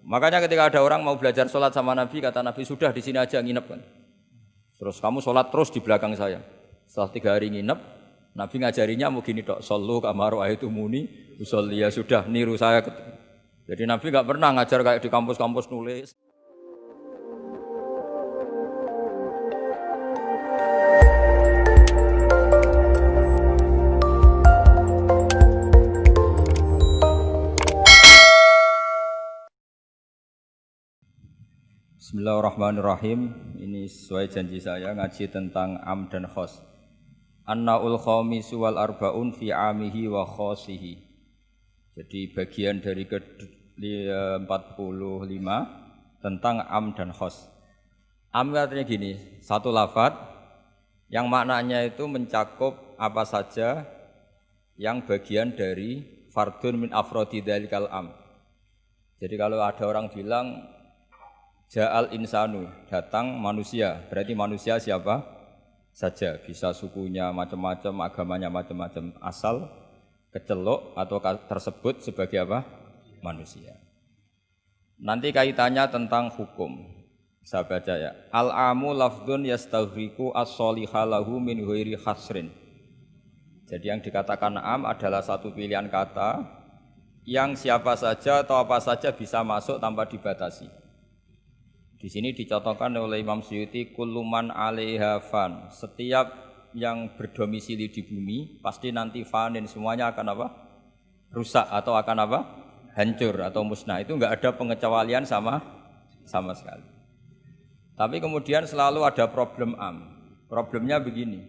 Makanya ketika ada orang mau belajar sholat sama Nabi, kata Nabi, sudah di sini aja nginep kan. Terus kamu sholat terus di belakang saya. Setelah 3 hari nginep, Nabi ngajarinya mau gini dok, sallu kama ra'aitumuni usolli, ya sudah niru saya. Jadi Nabi nggak pernah ngajar kayak di kampus-kampus nulis. Bismillahirrahmanirrahim. Ini sesuai janji saya ngaji tentang am dan khos. Annaul khamisu wal arbaun fi amihi wa khosihi. Jadi bagian dari ke-45 tentang am dan khos. Am artinya gini, satu lafadz yang maknanya itu mencakup apa saja yang bagian dari fardun min afrodi dzalikal am. Jadi kalau ada orang bilang Ja'al insanu, datang manusia, berarti manusia siapa saja, bisa sukunya macam-macam, agamanya macam-macam, asal kecelok atau tersebut sebagai apa? Manusia. Nanti kaitannya tentang hukum. Saya baca ya. Al-amu lafdun yastaghriqu as-soliha lahu min ghairi hasrin. Jadi yang dikatakan am adalah satu pilihan kata yang siapa saja atau apa saja bisa masuk tanpa dibatasi. Di sini dicontohkan oleh Imam Suyuti, kulluman 'alaiha fan. Setiap yang berdomisili di bumi pasti nanti fanin, semuanya akan apa? Rusak atau akan apa? Hancur atau musnah. Itu enggak ada pengecualian sama sekali. Tapi kemudian selalu ada problem am. Problemnya begini.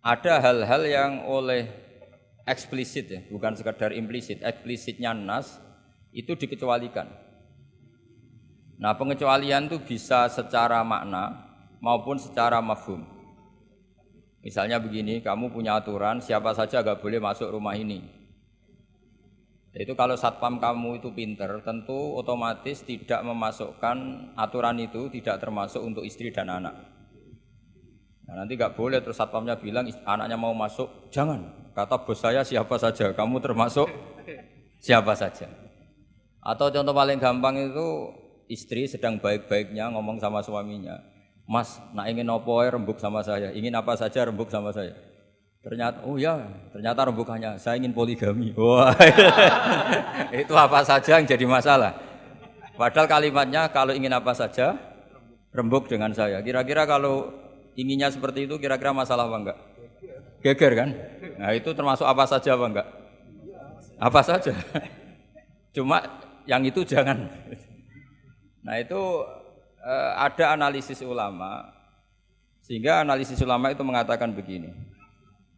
Ada hal-hal yang oleh eksplisit ya, bukan sekedar implisit. Eksplisitnya nas itu dikecualikan. Nah, pengecualian itu bisa secara makna maupun secara mafhum. Misalnya begini, kamu punya aturan siapa saja enggak boleh masuk rumah ini. Itu kalau satpam kamu itu pinter, tentu otomatis tidak memasukkan aturan itu tidak termasuk untuk istri dan anak. Nah, nanti enggak boleh terus satpamnya bilang anaknya mau masuk, jangan. Kata bos saya siapa saja, kamu termasuk siapa saja. Atau contoh paling gampang itu istri sedang baik-baiknya ngomong sama suaminya, Mas, nak ingin apa rembuk sama saya, ingin apa saja rembuk sama saya. Ternyata, oh ya, ternyata rembukannya, saya ingin poligami. Wah, itu apa saja yang jadi masalah. Padahal kalimatnya kalau ingin apa saja rembuk dengan saya. Kira-kira kalau inginnya seperti itu, kira-kira masalah apa enggak? Geger kan? Nah itu termasuk apa saja apa enggak? Apa saja. Cuma yang itu jangan. Nah itu ada analisis ulama, sehingga analisis ulama itu mengatakan begini.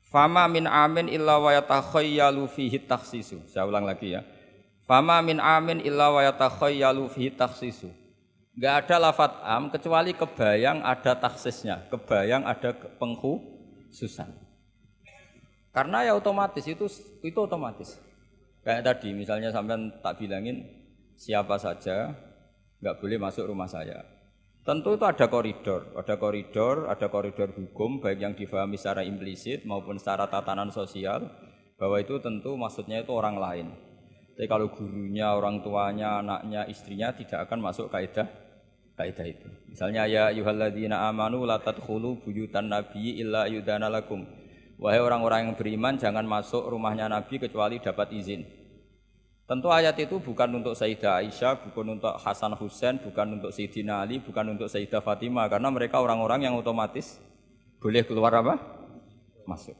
Fama min amin illa wa yatakhayyalu fihi takhsisu. Saya ulang lagi ya. Fama min amin illa wa yatakhayyalu fihi takhsisu. Enggak ada lafadz am kecuali kebayang ada takhsisnya, kebayang ada pengkhususan. Karena ya otomatis itu otomatis. Kayak tadi misalnya sampean tak bilangin siapa saja enggak boleh masuk rumah saya. Tentu itu ada koridor hukum baik yang difahami secara implisit maupun secara tatanan sosial, bahwa itu tentu maksudnya itu orang lain. Tapi kalau gurunya, orang tuanya, anaknya, istrinya tidak akan masuk kaidah itu. Misalnya ya ayyuhalladzina amanu la tadkhulu buyutan nabiyyi illa yudana lakum. Wahai orang-orang yang beriman jangan masuk rumahnya Nabi kecuali dapat izin. Tentu ayat itu bukan untuk Sayyidah Aisyah, bukan untuk Hasan Husain, bukan untuk Sayyidina Ali, bukan untuk Sayyidah Fatimah, karena mereka orang-orang yang otomatis boleh keluar apa? Masuk.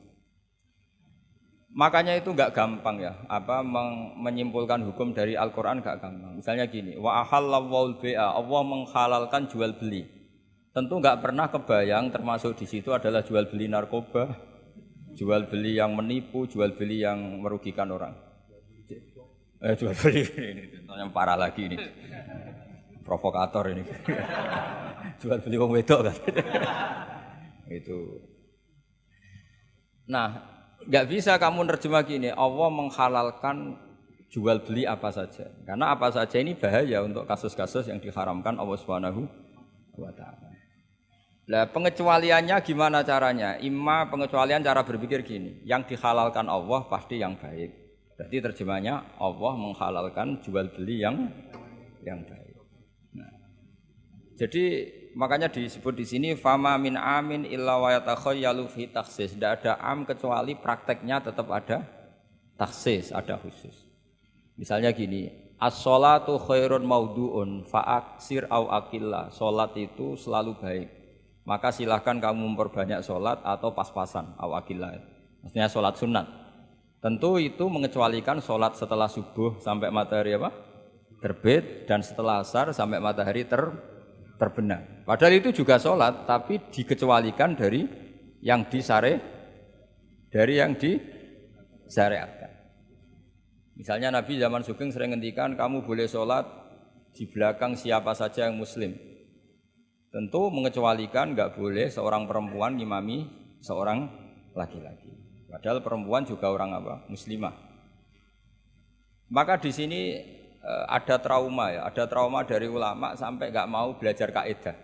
Makanya itu enggak gampang ya, menyimpulkan hukum dari Al-Qur'an enggak gampang. Misalnya gini, wa ahallallahu bai'a, Allah menghalalkan jual beli. Tentu enggak pernah kebayang termasuk di situ adalah jual beli narkoba, jual beli yang menipu, jual beli yang merugikan orang. Jual beli ini yang parah lagi ini, provokator ini. Jual beli wong wedok kan. Itu. Nah, nggak bisa kamu nerjemah gini. Allah menghalalkan jual beli apa saja. Karena apa saja ini bahaya untuk kasus-kasus yang diharamkan Allah Subhanahu wa taala. Lah pengecualiannya gimana caranya? Imma pengecualian cara berpikir gini, yang dihalalkan Allah pasti yang baik. Berarti terjemahnya Allah menghalalkan jual beli yang yang baik. Nah, jadi makanya disebut di sini fama min amin illa wa yatakhayyalu fi takhsis. Tidak ada am kecuali prakteknya tetap ada takhsis, ada khusus. Misalnya gini, as-sholatu khairun maudu'un fa'aksir au akillah. Salat itu selalu baik. Maka silahkan kamu memperbanyak salat atau pas-pasan au akillah. Maksudnya salat sunat. Tentu itu mengecualikan sholat setelah subuh sampai matahari terbit dan setelah asar sampai matahari terbenam. Padahal itu juga sholat, tapi dikecualikan dari yang disyariatkan. Misalnya Nabi zaman Sugeng sering ngendikan kamu boleh sholat di belakang siapa saja yang muslim. Tentu mengecualikan nggak boleh seorang perempuan ngimami seorang laki-laki. Padahal perempuan juga orang muslimah. Maka di sini ada trauma ada trauma dari ulama sampai nggak mau belajar kaidah.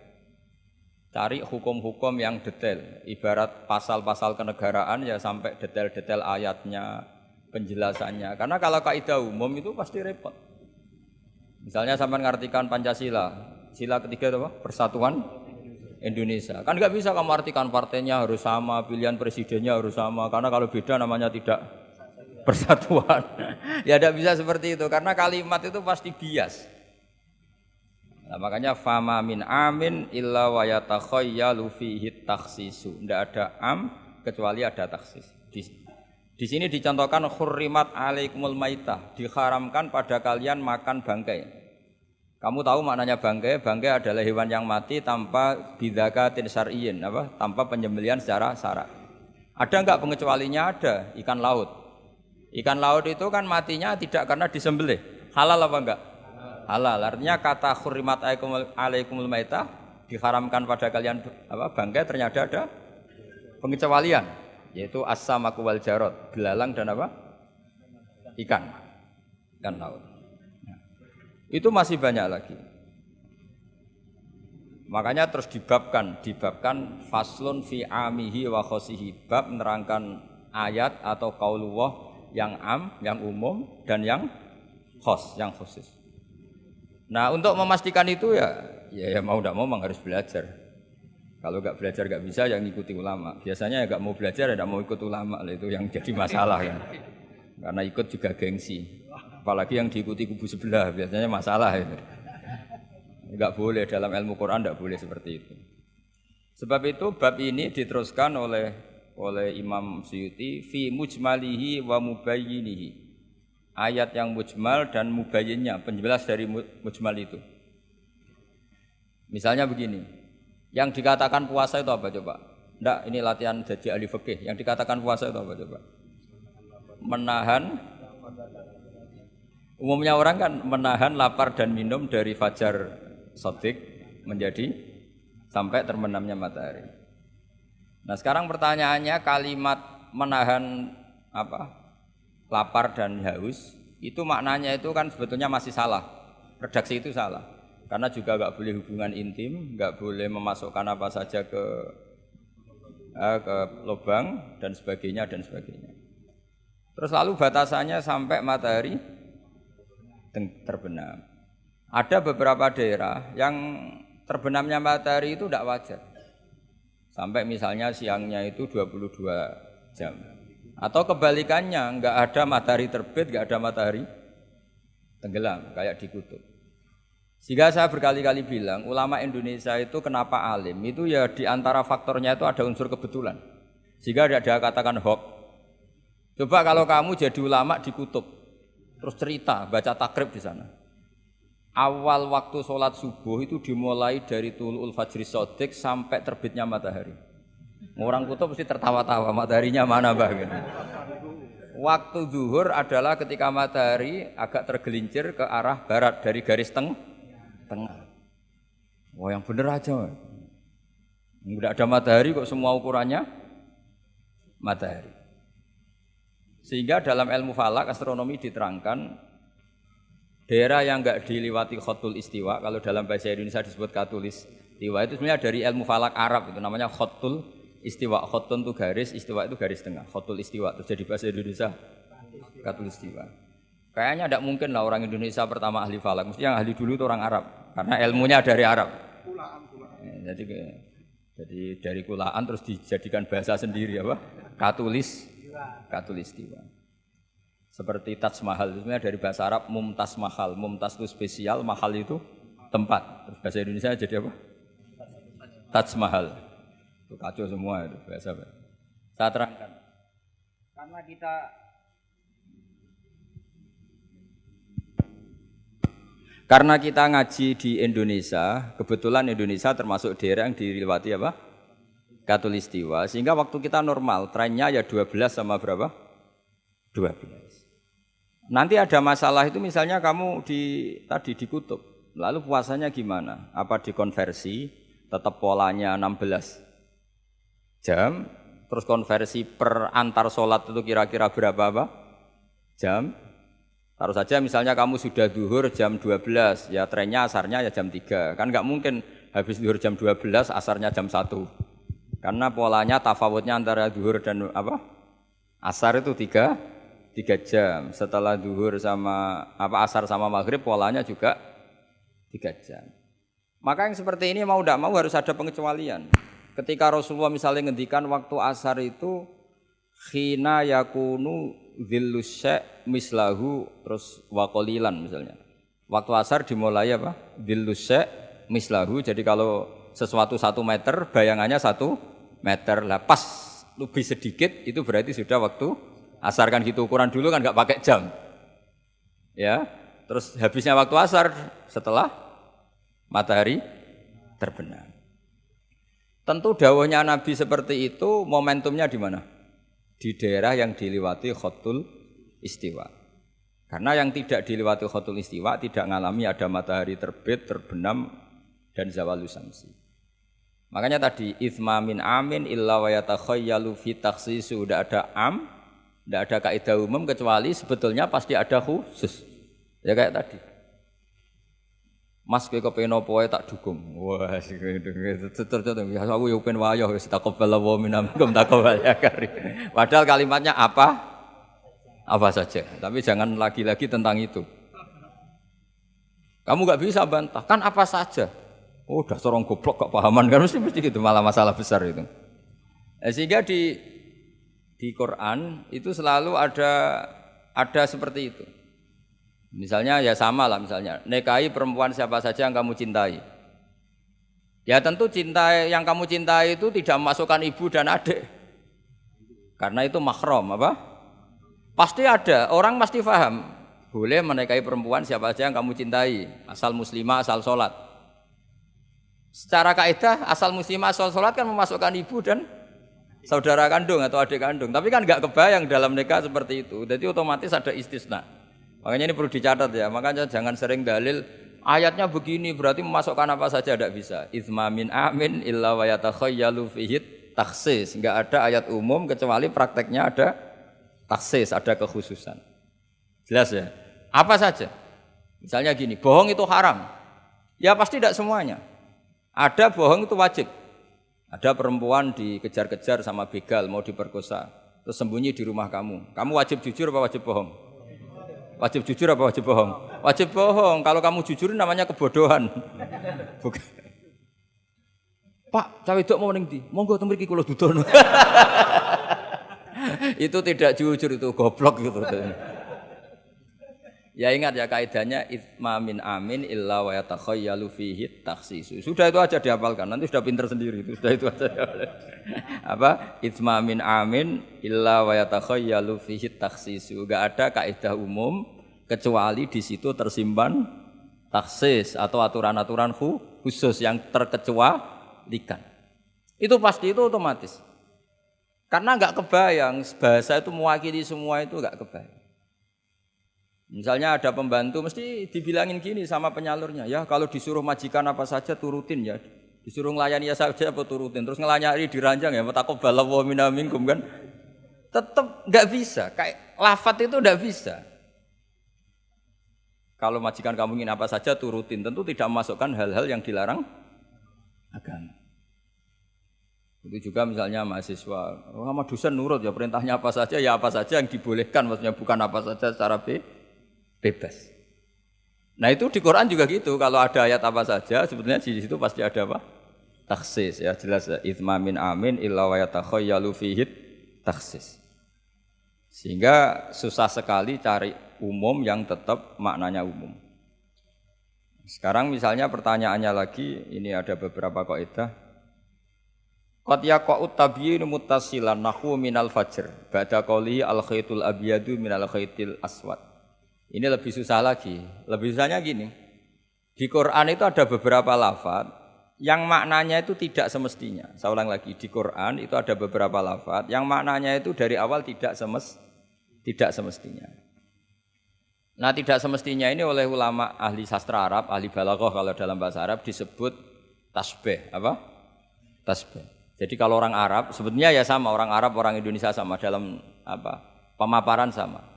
Cari hukum-hukum yang detail, ibarat pasal-pasal kenegaraan ya sampai detail-detail ayatnya, penjelasannya. Karena kalau kaidah umum itu pasti repot. Misalnya sampai ngartikan Pancasila, sila ketiga itu persatuan Indonesia. Kan nggak bisa kamu artikan partainya harus sama, pilihan presidennya harus sama. Karena kalau beda namanya tidak persatuan. Ya tidak bisa seperti itu karena kalimat itu pasti bias. Nah, makanya fama min amin illa wa yatakhayyalu fihi takhsisu. Tidak ada am kecuali ada taksis. Di sini dicontohkan hurrimat alaikumul maitah, diharamkan pada kalian makan bangkai. Kamu tahu maknanya bangkai? Bangkai adalah hewan yang mati tanpa bidzakatin syar'iyyin, tanpa penyembelihan secara syarak. Ada enggak pengecualinya? Ada, ikan laut. Ikan laut itu kan matinya tidak karena disembelih. Halal apa enggak? Halal. Artinya kata hurrimat alaikumul maitah diharamkan pada kalian bangkai ternyata ada pengecualian, yaitu as-samaku wal jarad, belalang dan ikan laut. Itu masih banyak lagi. Makanya terus dibabkan faslun fi amihi wa khosihi, bab menerangkan ayat atau qaulullah yang am, yang umum dan yang khos, yang khusus. Nah, untuk memastikan itu ya mau tidak mau memang harus belajar. Kalau enggak belajar enggak bisa yang ngikuti ulama. Biasanya enggak mau belajar enggak mau ikut ulama, itu yang jadi masalah kan. Karena ikut juga gengsi. Apalagi yang diikuti kubu sebelah biasanya masalah itu. Enggak boleh dalam ilmu Quran, enggak boleh seperti itu. Sebab itu bab ini diteruskan oleh Imam Suyuti fi mujmalihi wa mubayyinihi. Ayat yang mujmal dan mubayyinnya, penjelas dari mujmal itu. Misalnya begini, yang dikatakan puasa itu apa coba? Enggak, ini latihan jadi ahli fikih. Yang dikatakan puasa itu apa coba? Menahan. Umumnya orang kan menahan lapar dan minum dari fajar shadiq menjadi sampai terbenamnya matahari. Nah, sekarang pertanyaannya kalimat menahan lapar dan haus itu maknanya itu kan sebetulnya masih salah. Redaksi itu salah. Karena juga enggak boleh hubungan intim, enggak boleh memasukkan apa saja ke lubang dan sebagainya. Terus lalu batasannya sampai matahari terbenam. Ada beberapa daerah yang terbenamnya matahari itu tidak wajar. Sampai misalnya siangnya itu 22 jam. Atau kebalikannya, enggak ada matahari terbit, enggak ada matahari tenggelam, kayak di kutub. Sehingga saya berkali-kali bilang, ulama Indonesia itu kenapa alim? Itu ya di antara faktornya itu ada unsur kebetulan. Sehingga tidak dia katakan hoax. Coba kalau kamu jadi ulama di kutub, terus cerita, baca takrib di sana. Awal waktu sholat subuh itu dimulai dari tulu'ul fajri shadiq sampai terbitnya matahari. Orang kutub mesti tertawa-tawa, mataharinya mana bah? Gitu. Waktu zuhur adalah ketika matahari agak tergelincir ke arah barat dari garis tengah. Wah, yang bener aja. Enggak ada matahari kok semua ukurannya matahari. Sehingga dalam ilmu falak astronomi diterangkan daerah yang enggak diliwati khotul istiwa, kalau dalam bahasa Indonesia disebut katul istiwa, itu sebenarnya dari ilmu falak Arab, itu namanya khotul istiwa. Khotun itu garis, istiwa itu garis tengah. Khotul istiwa, terus jadi bahasa Indonesia katul istiwa. Kayaknya tidak mungkin lah orang Indonesia pertama ahli falak. Mesti yang ahli dulu itu orang Arab. Karena ilmunya dari Arab. Jadi dari kulaan terus dijadikan bahasa sendiri apa? Katulistiwa. Seperti Taj Mahal itu sebenarnya dari bahasa Arab Mumtaz Mahal. Mumtaz itu spesial, mahal itu tempat. Terus bahasa Indonesia jadi apa? Taj Mahal. Itu kacau semua itu bahasa. Saya terangkan. Karena kita ngaji di Indonesia, kebetulan Indonesia termasuk daerah yang dilewati apa? Katulistiwa. Sehingga waktu kita normal, trennya ya 12 sama berapa? 12. Nanti ada masalah itu misalnya kamu tadi di kutub, lalu puasanya gimana? Apa dikonversi, tetap polanya 16 jam, terus konversi per antar sholat itu kira-kira berapa apa? Jam? Taruh saja misalnya kamu sudah duhur jam 12, ya trennya asarnya ya jam 3. Kan nggak mungkin habis duhur jam 12, asarnya jam 1. Karena polanya tafawutnya antara duhur dan apa? Asar itu 3 jam. Setelah duhur sama asar sama maghrib polanya juga 3 jam. Maka yang seperti ini mau tidak mau harus ada pengecualian. Ketika Rasulullah misalnya ngendikan waktu asar itu khina yakunu dhillus syai' mislahu terus waqalilan misalnya. Waktu asar dimulai apa? Dhillus syai' mislahu. Jadi kalau sesuatu 1 meter bayangannya 1 meter. Lah pas lebih sedikit itu berarti sudah waktu asar. Kan gitu ukuran dulu kan enggak pakai jam. Ya. Terus habisnya waktu asar setelah matahari terbenam. Tentu dawuhnya Nabi seperti itu momentumnya di mana? Di daerah yang dilewati Khatul Istiwa. Karena yang tidak dilewati Khatul Istiwa tidak mengalami ada matahari terbit, terbenam dan zawalus samsi. Makanya tadi itsma min amin illa wa yatakhayyalu fi takhsisu, tidak ada am, tidak ada kaidah umum kecuali sebetulnya pasti ada khusus. Ya kayak tadi. Mas kowe kepen apa wae tak dukung. Wah, terus aku yo pengen wayo wis taqabbal wa minkum taqabbal ya kari. Padahal kalimatnya apa? Apa saja. Tapi jangan lagi-lagi tentang itu. Kamu enggak bisa bantah, kan apa saja. Oh, dasar orang goblok kok pahaman kan mesti gitu, malah masalah besar itu. Sehingga di Quran itu selalu ada seperti itu. Misalnya ya sama lah misalnya, nikahi perempuan siapa saja yang kamu cintai. Ya tentu cinta yang kamu cintai itu tidak memasukkan ibu dan adik. Karena itu mahram apa? Pasti ada, orang pasti paham. Boleh menikahi perempuan siapa saja yang kamu cintai, asal muslimah, asal sholat. Secara kaidah asal muslimah, asal sholat kan memasukkan ibu dan saudara kandung atau adik kandung. Tapi kan enggak kebayang dalam nikah seperti itu. Jadi otomatis ada istisna. Makanya ini perlu dicatat ya, makanya jangan sering dalil ayatnya begini berarti memasukkan apa saja, tidak bisa. Itsma min amin illa wa yatakhayyalu fihi takhsis. Enggak ada ayat umum kecuali prakteknya ada takhsis, ada kekhususan. Jelas ya? Apa saja? Misalnya gini, bohong itu haram. Ya pasti tidak semuanya. Ada bohong itu wajib. Ada perempuan dikejar-kejar sama begal mau diperkosa, terus sembunyi di rumah kamu. Kamu wajib jujur apa wajib bohong? Wajib jujur apa wajib bohong? Wajib bohong. Kalau kamu jujur namanya kebodohan. Bukan. Pak, cawe dok mau ning ndi? Monggo teng mriki kula dudun. Itu tidak jujur, itu goblok gitu. Ya ingat ya kaidahnya itsma min amin illa wa yatakhayyalu fihi takhsis. Sudah itu aja dihafalkan. Nanti sudah pinter sendiri itu. Sudah itu aja. Apa? Itsma min amin illa wa yatakhayyalu fihi takhsis. Enggak ada kaidah umum kecuali di situ tersimpan takhsis atau aturan-aturan khusus yang terkecualikan. Itu pasti, itu otomatis. Karena enggak kebayang bahasa itu mewakili semua, itu enggak kebayang. Misalnya ada pembantu mesti dibilangin gini sama penyalurnya, ya kalau disuruh majikan apa saja turutin ya, disuruh ngelayani ya saja apa turutin, terus ngelayani diranjang ya taqabbalallahu minna minkum kan, tetap nggak bisa, kayak lafadz itu nggak bisa. Kalau majikan kamu ingin apa saja turutin, tentu tidak memasukkan hal-hal yang dilarang agama. Itu juga misalnya mahasiswa, sama dosen nurut ya perintahnya apa saja ya apa saja yang dibolehkan, maksudnya bukan apa saja secara bebas. Nah itu di Quran juga gitu, kalau ada ayat apa saja sebetulnya di situ pasti ada apa? Takhsis ya, jelas ya. Itsma min amin illa wa yatakhayyalu fihi takhsis. Sehingga susah sekali cari umum yang tetap maknanya umum. Sekarang misalnya pertanyaannya lagi, ini ada beberapa kaidah. Qad yaqa'u tabyinu muttasilan nahwu minal fajr ba'da qawlihi al khaitul abyadu minal khaitil aswad. Ini lebih susah lagi. Lebih susahnya gini. Di Quran itu ada beberapa lafaz yang maknanya itu tidak semestinya. Saya ulang lagi, di Quran itu ada beberapa lafaz yang maknanya itu dari awal tidak semestinya. Nah, tidak semestinya ini oleh ulama ahli sastra Arab, ahli balaghah kalau dalam bahasa Arab disebut tasbih, apa? Tasbih. Jadi kalau orang Arab sebetulnya ya sama, orang Arab, orang Indonesia sama dalam apa? Pemaparan sama.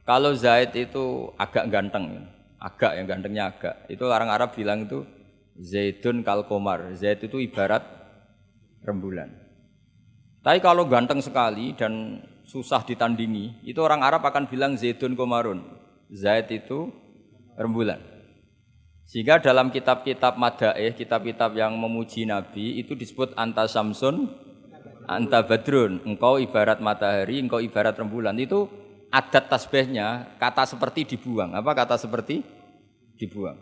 Kalau Zaid itu agak ganteng, agak yang gantengnya agak. Itu orang Arab bilang itu Zaidun kal qamar. Zaid itu ibarat rembulan. Tapi kalau ganteng sekali dan susah ditandingi, itu orang Arab akan bilang Zaidun qamarun. Zaid itu rembulan. Sehingga dalam kitab-kitab madaih, kitab-kitab yang memuji Nabi itu disebut anta samsun, anta badrun. Engkau ibarat matahari, engkau ibarat rembulan. Itu adat tasbihnya, kata seperti dibuang. Apa kata seperti? Dibuang.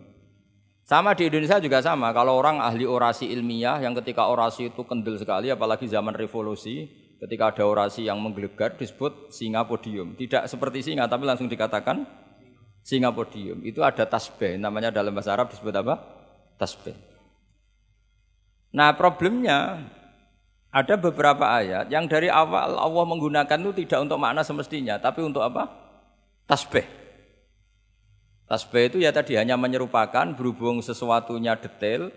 Sama di Indonesia juga sama. Kalau orang ahli orasi ilmiah yang ketika orasi itu kendel sekali, apalagi zaman revolusi, ketika ada orasi yang menggelegar disebut singa podium. Tidak seperti singa, tapi langsung dikatakan singa podium. Itu ada tasbih, namanya dalam bahasa Arab disebut apa? Tasbih. Nah problemnya ada beberapa ayat yang dari awal Allah menggunakan itu tidak untuk makna semestinya, tapi untuk apa? Tasbih. Tasbih itu ya tadi hanya menyerupakan, berhubung sesuatunya detail,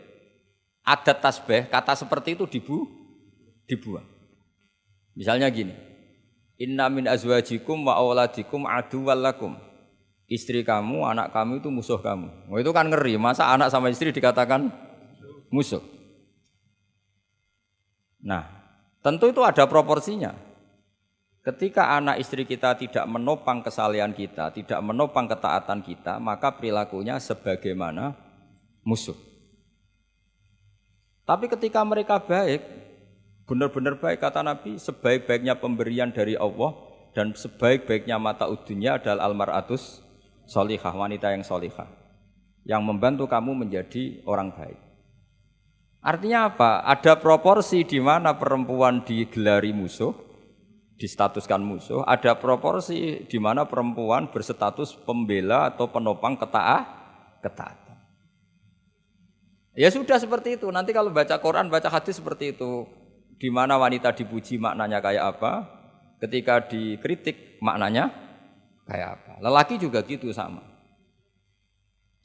adat tasbih, kata seperti itu dibuang. Misalnya gini, inna min azwajikum wa auladikum aduwwal lakum. Istri kamu, anak kamu itu musuh kamu. Oh, itu kan ngeri, masa anak sama istri dikatakan musuh. Nah, tentu itu ada proporsinya. Ketika anak istri kita tidak menopang kesalehan kita, tidak menopang ketaatan kita, maka perilakunya sebagaimana musuh. Tapi ketika mereka baik, benar-benar baik kata Nabi, sebaik-baiknya pemberian dari Allah dan sebaik-baiknya mata udunya adalah almar'atus solihah, wanita yang solihah, yang membantu kamu menjadi orang baik. Artinya apa? Ada proporsi di mana perempuan digelari musuh, distatuskan musuh, ada proporsi di mana perempuan berstatus pembela atau penopang ketaatan. Ya sudah seperti itu. Nanti kalau baca Quran, baca hadis seperti itu. Di mana wanita dipuji maknanya kayak apa, ketika dikritik maknanya kayak apa. Lelaki juga gitu sama.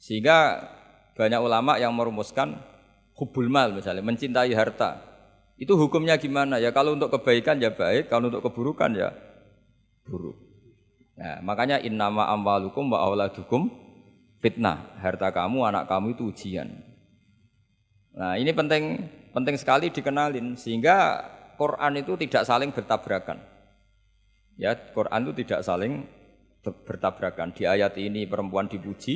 Sehingga banyak ulama yang merumuskan hubbul mal misalnya, mencintai harta. Itu hukumnya gimana? Ya kalau untuk kebaikan ya baik, kalau untuk keburukan ya buruk. Nah, makanya innama amwalukum wa auladukum fitnah. Harta kamu, anak kamu itu ujian. Nah, ini penting sekali dikenalin sehingga Quran itu tidak saling bertabrakan. Ya, Quran itu tidak saling bertabrakan. Di ayat ini perempuan dipuji,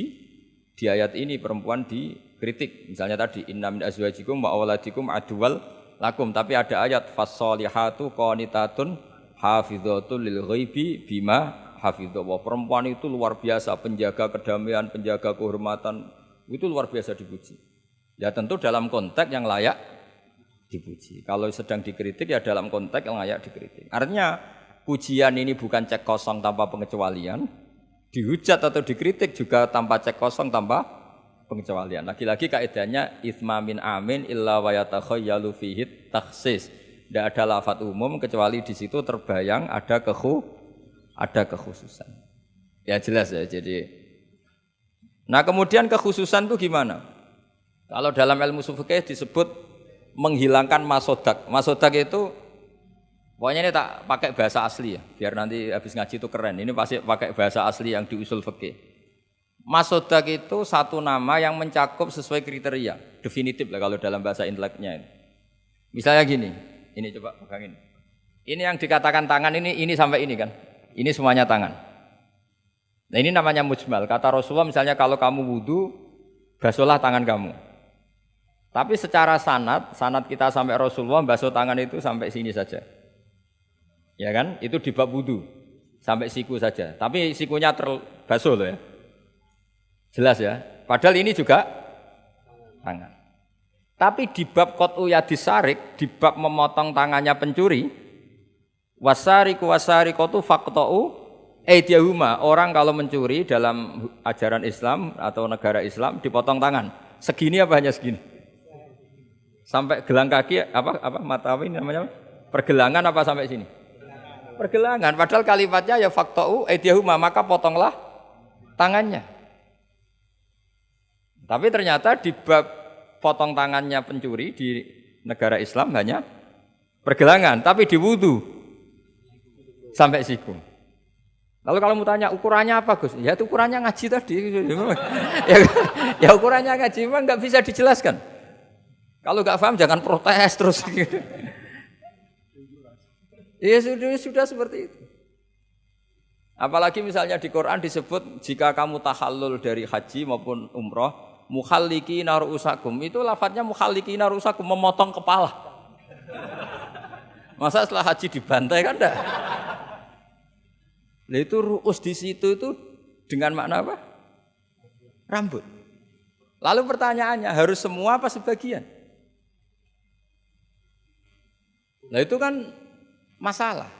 di ayat ini perempuan dikritik. Misalnya tadi inna min azwajikum wa auladikum aduwwal lakum, tapi ada ayat fassolihatu qanitatun hafidzatul lil ghaibi bima hafidza. Perempuan itu luar biasa, penjaga kedamaian, penjaga kehormatan, itu luar biasa dipuji. Ya tentu dalam konteks yang layak dipuji. Kalau sedang dikritik ya dalam konteks yang layak dikritik. Artinya pujian ini bukan cek kosong tanpa pengecualian, dihujat atau dikritik juga tanpa cek kosong tanpa pengecualian. Lagi-lagi kaidahnya itsma min amin illa wa yatakhayyalu fihi takhsis. Tidak ada lafadz umum kecuali di situ terbayang ada kekhususan. Ya jelas ya. Jadi, nah kemudian kekhususan itu gimana? Kalau dalam ilmu fikih disebut menghilangkan masodak. Masodak itu pokoknya ini tak pakai bahasa asli ya, biar nanti habis ngaji itu keren. Ini pasti pakai bahasa asli yang di usul fikih. Masodak itu satu nama yang mencakup sesuai kriteria, definitif lah kalau dalam bahasa inteleknya ini. Misalnya gini, ini coba pegangin. Ini yang dikatakan tangan ini sampai ini kan. Ini semuanya tangan. Nah ini namanya mujmal. Kata Rasulullah misalnya kalau kamu wudu, basuhlah tangan kamu. Tapi secara sanad kita sampai Rasulullah basuh tangan itu sampai sini saja. Ya kan? Itu di bab wudu. Sampai siku saja. Tapi sikunya terbasuh loh ya. Jelas ya. Padahal ini juga tangan. Tapi di bab qat'u yadis sarik, di bab memotong tangannya pencuri, wasariqu wasariqatu faqta'u aydiyahuma. Orang kalau mencuri dalam ajaran Islam atau negara Islam dipotong tangan. Segini apa hanya segini? Sampai gelang kaki apa mata apa ini namanya? Pergelangan apa sampai sini? Pergelangan. Padahal kalimatnya ya faqta'u aydiyahuma, maka potonglah tangannya. Tapi ternyata di bab potong tangannya pencuri di negara Islam hanya pergelangan, tapi di wudu sampai siku. Lalu kalau mau tanya ukurannya apa Gus? Ya itu ukurannya ngaji tadi. Ya ukurannya ngaji memang nggak bisa dijelaskan. Kalau nggak paham jangan protes terus. Ya sudah seperti itu. Apalagi misalnya di Quran disebut jika kamu tahallul dari haji maupun umroh, mukhallikina ru'usakum, itu lafadznya mukhallikina ru'usakum, memotong kepala. Masa setelah haji dibantai kan enggak? Nah itu ru'us di situ itu dengan makna apa? Rambut. Lalu pertanyaannya harus semua apa sebagian? Nah itu kan masalah.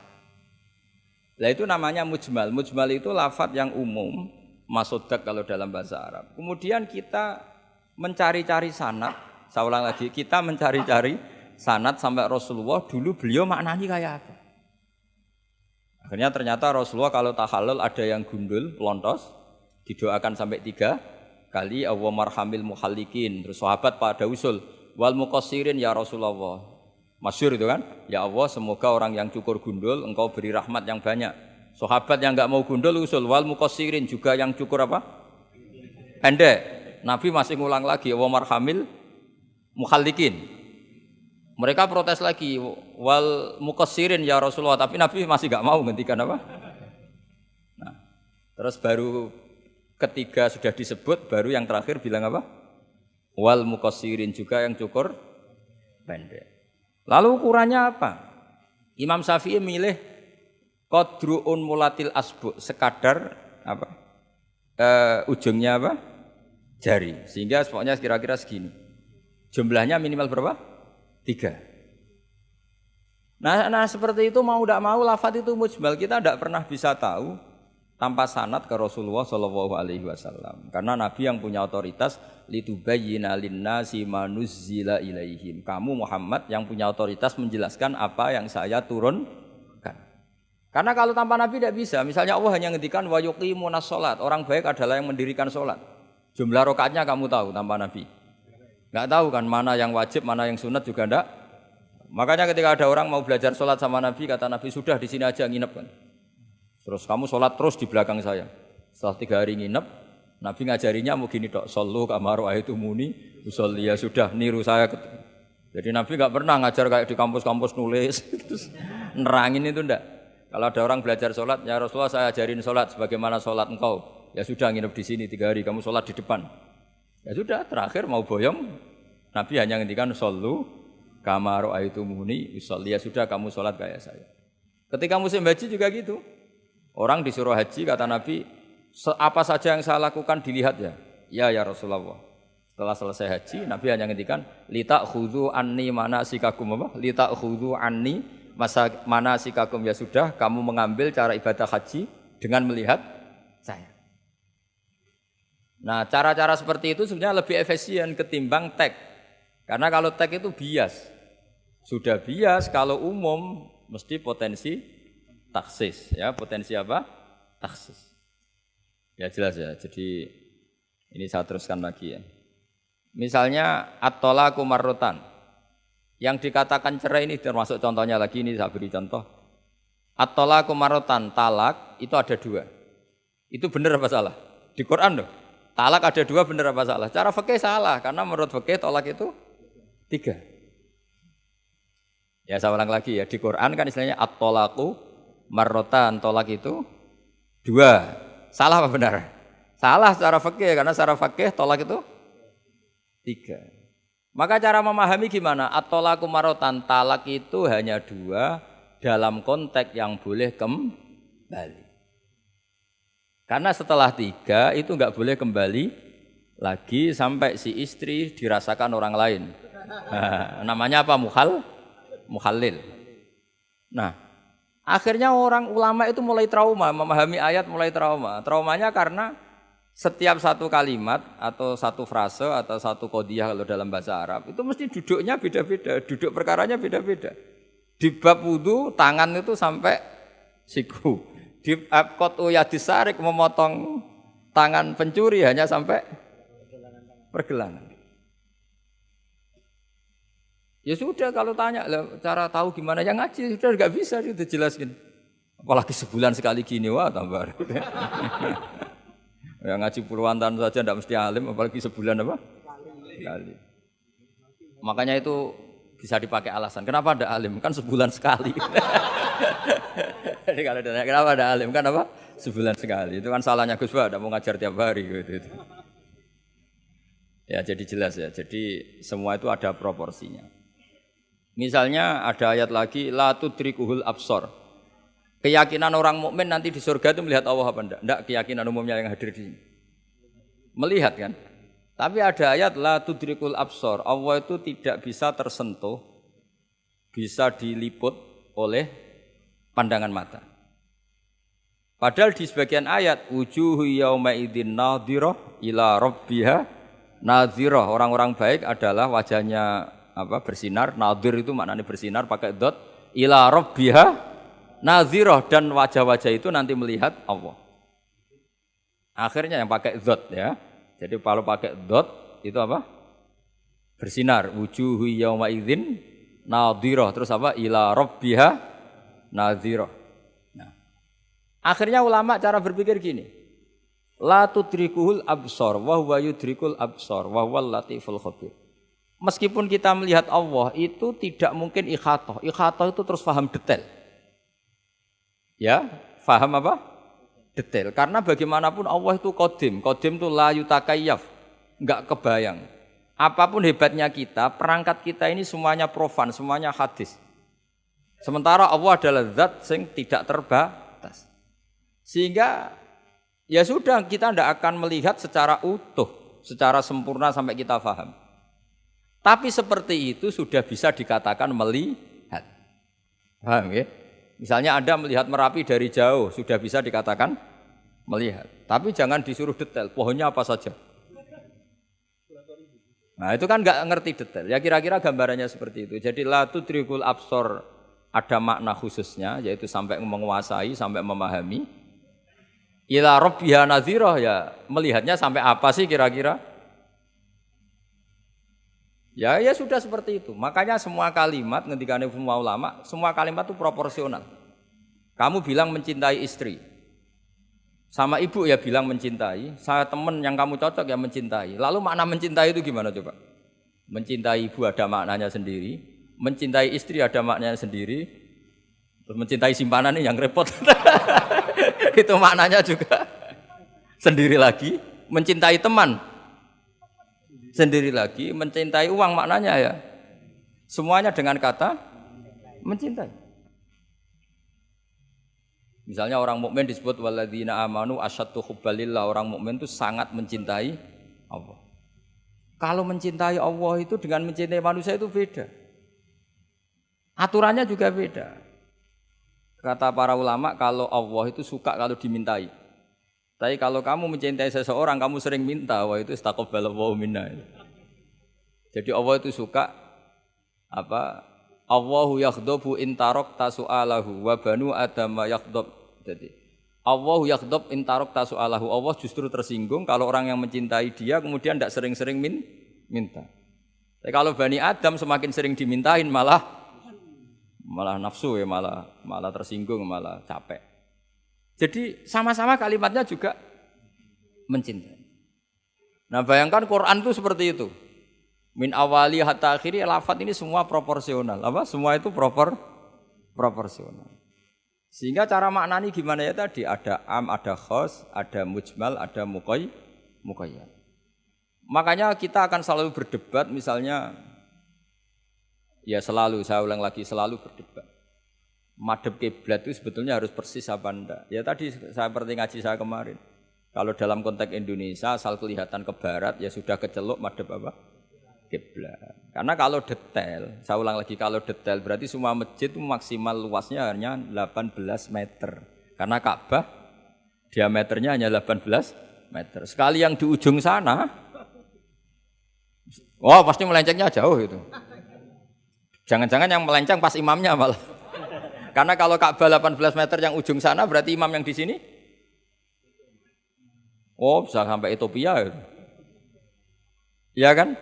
Nah itu namanya mujmal. Mujmal itu lafadz yang umum, masodak kalau dalam bahasa Arab. Kemudian kita mencari-cari sanad. Saya ulang lagi, kita mencari-cari sanad sampai Rasulullah dulu beliau maknanya kayak apa. Akhirnya ternyata Rasulullah kalau tahallul ada yang gundul, pelontos, didoakan sampai 3 kali, Allah marhamil muhallikin. Terus sahabat pada usul, wal muqassirin ya Rasulullah. Masyhur itu kan, ya Allah semoga orang yang cukur gundul engkau beri rahmat yang banyak. Sahabat yang enggak mau gundul usul, wal muqassirin juga yang cukur apa? Pendek. Nabi masih ngulang lagi, Allah marhamil muhallikin. Mereka protes lagi, wal muqassirin ya Rasulullah, tapi Nabi masih enggak mau ngendikan apa? Nah, terus baru ketiga sudah disebut, baru yang terakhir bilang apa? Wal muqassirin juga yang cukur pendek. Lalu ukurannya apa? Imam Syafi'i milih qadru'un mulatil asbu, sekadar apa? Ujungnya apa? Jari. Sehingga pokoknya kira-kira segini. Jumlahnya minimal berapa? 3. Nah seperti itu mau tidak mau lafadz itu mujmal, kita tidak pernah bisa tahu tanpa sanad ke Rasulullah Shallallahu Alaihi Wasallam. Karena Nabi yang punya otoritas litubayyina linnasi ma nuzzila ilaihim. Kamu Muhammad yang punya otoritas menjelaskan apa yang saya turunkan. Karena kalau tanpa Nabi tidak bisa. Misalnya Allah hanya ngendikan wa yuqimunas shalat. Orang baik adalah yang mendirikan sholat. Jumlah rakaatnya kamu tahu tanpa Nabi. Enggak tahu kan mana yang wajib, mana yang sunat juga enggak. Makanya ketika ada orang mau belajar sholat sama Nabi, kata Nabi sudah di sini aja nginep kan. Terus kamu sholat terus di belakang saya. Setelah 3 hari nginep, Nabi ngajarinya mau gini dok, sallu kama ra'aitumuni usolli, ya sudah niru saya. Jadi Nabi enggak pernah ngajar kayak di kampus-kampus nulis terus nerangin itu enggak. Kalau ada orang belajar sholat, ya Rasulullah saya ajarin sholat sebagaimana sholat engkau. Ya sudah nginep di sini 3 hari, kamu sholat di depan. Ya sudah, terakhir mau boyong, Nabi hanya ngendikan sallu kama ra'aitumuni usolli, ya sudah kamu sholat kayak saya. Ketika musim haji juga gitu. Orang disuruh haji, kata Nabi, apa saja yang saya lakukan dilihat ya. Ya Rasulullah. Setelah selesai haji, Nabi hanya ngendikan litakhudhu anni manasikakum apa? Litakhudhu anni manasikakum, ya sudah kamu mengambil cara ibadah haji dengan melihat saya. Nah, cara-cara seperti itu sebenarnya lebih efisien ketimbang tag. Karena kalau tag itu bias. Sudah bias, kalau umum mesti potensi taksis, ya potensi apa? Taksis. Ya jelas ya. Jadi ini saya teruskan lagi ya. Misalnya at-talaqu marratan. Yang dikatakan cerai ini termasuk contohnya lagi, ini saya beri contoh. At-talaqu marratan, talak itu ada 2. Itu benar apa salah? Di Quran loh. Talak ada 2, benar apa salah? Cara fikih salah, karena menurut fikih talak itu 3. Ya saya ulang lagi ya, di Quran kan istilahnya at-talaqu marratan, tolak itu 2. Salah apa benar? Salah secara fikih karena secara fikih tolak itu 3. Maka cara memahami gimana? At-thalaqu marratan, talak itu hanya 2 dalam konteks yang boleh kembali. Karena setelah 3 itu enggak boleh kembali lagi sampai si istri dirasakan orang lain. Nah, namanya apa? Mukhallil. Nah, akhirnya orang ulama itu mulai trauma, memahami ayat mulai trauma. Traumanya karena setiap satu kalimat atau satu frase atau satu qodiyah kalau dalam bahasa Arab itu mesti duduknya beda-beda, duduk perkaranya beda-beda. Di bab wudu tangan itu sampai siku. Di bab qat'u yadis sarik memotong tangan pencuri hanya sampai pergelangan. Ya sudah kalau tanya cara tahu gimana yang ngaji sudah enggak bisa itu jelaskan. Apalagi sebulan sekali gini wah tambah. Ya ngaji puluhan tahun saja tidak mesti alim, apalagi sebulan apa? Sekali. Makanya itu bisa dipakai alasan. Kenapa ada alim? Kan sebulan sekali. Jadi kalau ditanya kenapa ada alim? Kan apa? Sebulan sekali. Itu kan salahnya Gus Ba, tidak mau ngajar tiap hari gitu. Ya jadi jelas ya. Jadi semua itu ada proporsinya. Misalnya ada ayat lagi la tudrikuhul absor. Keyakinan orang mukmin nanti di surga itu melihat Allah apa enggak? Enggak, keyakinan umumnya yang hadir di sini. Melihat kan? Tapi ada ayat la tudrikul absor. Allah itu tidak bisa tersentuh, bisa diliput oleh pandangan mata. Padahal di sebagian ayat wujuhu yauma idzin nadhirah ila rabbiha nadhirah. Orang-orang baik adalah wajahnya bersinar, nadhir itu maknanya bersinar pakai dot ila rabbiha nadhirah, dan wajah-wajah itu nanti melihat Allah. Akhirnya yang pakai dot ya. Jadi kalau pakai dot itu apa? Bersinar. Wujuhu yauma idzin nadhirah. Terus apa? Ila rabbiha nadhirah. Nah. Akhirnya ulama cara berpikir gini. La tudrikuhul absor wa huwa yudrikul absor wa huwal latiful khabir. Meskipun kita melihat Allah itu tidak mungkin ikhatah. Ikhatah itu terus paham detail. Ya, faham apa? Detail. Karena bagaimanapun Allah itu qadim. Qadim itu la yutakayyaf. Enggak kebayang. Apapun hebatnya kita, perangkat kita ini semuanya profan, semuanya hadis. Sementara Allah adalah zat yang tidak terbatas. Sehingga ya sudah, kita tidak akan melihat secara utuh, secara sempurna sampai kita faham. Tapi seperti itu sudah bisa dikatakan melihat. Paham ya? Misalnya Anda melihat Merapi dari jauh, sudah bisa dikatakan melihat. Tapi jangan disuruh detail, pohonnya apa saja. Nah itu kan nggak ngerti detail. Ya kira-kira gambarannya seperti itu. Jadi la tudrikul absor ada makna khususnya, yaitu sampai menguasai, sampai memahami. Ila rabbiha nadhirah, ya melihatnya sampai apa sih kira-kira? Ya sudah seperti itu. Makanya semua kalimat ketika semua ulama, semua kalimat itu proporsional. Kamu bilang mencintai istri, sama ibu ya bilang mencintai. Saya teman yang kamu cocok ya mencintai. Lalu makna mencintai itu gimana coba? Mencintai ibu ada maknanya sendiri, mencintai istri ada maknanya sendiri, terus mencintai simpanan ini yang repot. Itu maknanya juga sendiri lagi. Mencintai teman sendiri lagi, mencintai uang maknanya ya semuanya dengan kata mencintai. Misalnya orang mukmin disebut walladzina amanu asyaddu hubbalillah, orang mukmin itu sangat mencintai Allah. Kalau mencintai Allah itu dengan mencintai manusia itu beda. Aturannya juga beda. Kata para ulama kalau Allah itu suka kalau dimintai. Tapi kalau kamu mencintai seseorang, kamu sering minta, wah itu istaqabbalallahu minna. Jadi Allah itu suka apa? Allahu yaghdabu in tarakta su'alahu wa banu adama yaghdab. Jadi Allahu yaghdabu in tarakta su'alahu. Allah justru tersinggung kalau orang yang mencintai dia kemudian tidak sering-sering minta. Tapi kalau Bani Adam semakin sering dimintain malah nafsu ya, malah tersinggung, malah capek. Jadi sama-sama kalimatnya juga mencintai. Nah bayangkan Quran itu seperti itu. Min awali hatta akhiri, lafaz ini semua proporsional. Apa? Semua itu proporsional. Sehingga cara maknani gimana ya tadi, ada am, ada khos, ada mujmal, ada muqayyad. Makanya kita akan selalu berdebat misalnya, ya selalu, saya ulang lagi, selalu berdebat. Madhab kiblat itu sebetulnya harus persis apa enggak. Ya tadi saya seperti ngaji saya kemarin. Kalau dalam konteks Indonesia asal kelihatan ke barat ya sudah keceluk madhab apa? Kiblat. Karena kalau detail, saya ulang lagi, kalau detail berarti semua masjid itu maksimal luasnya hanya 18 meter. Karena Ka'bah diameternya hanya 18 meter. Sekali yang di ujung sana, wah pasti melencengnya jauh itu. Jangan-jangan yang melenceng pas imamnya malah. Karena kalau Ka'bah 18 meter yang ujung sana berarti imam yang di sini, oh bisa sampai Ethiopia itu. Iya kan?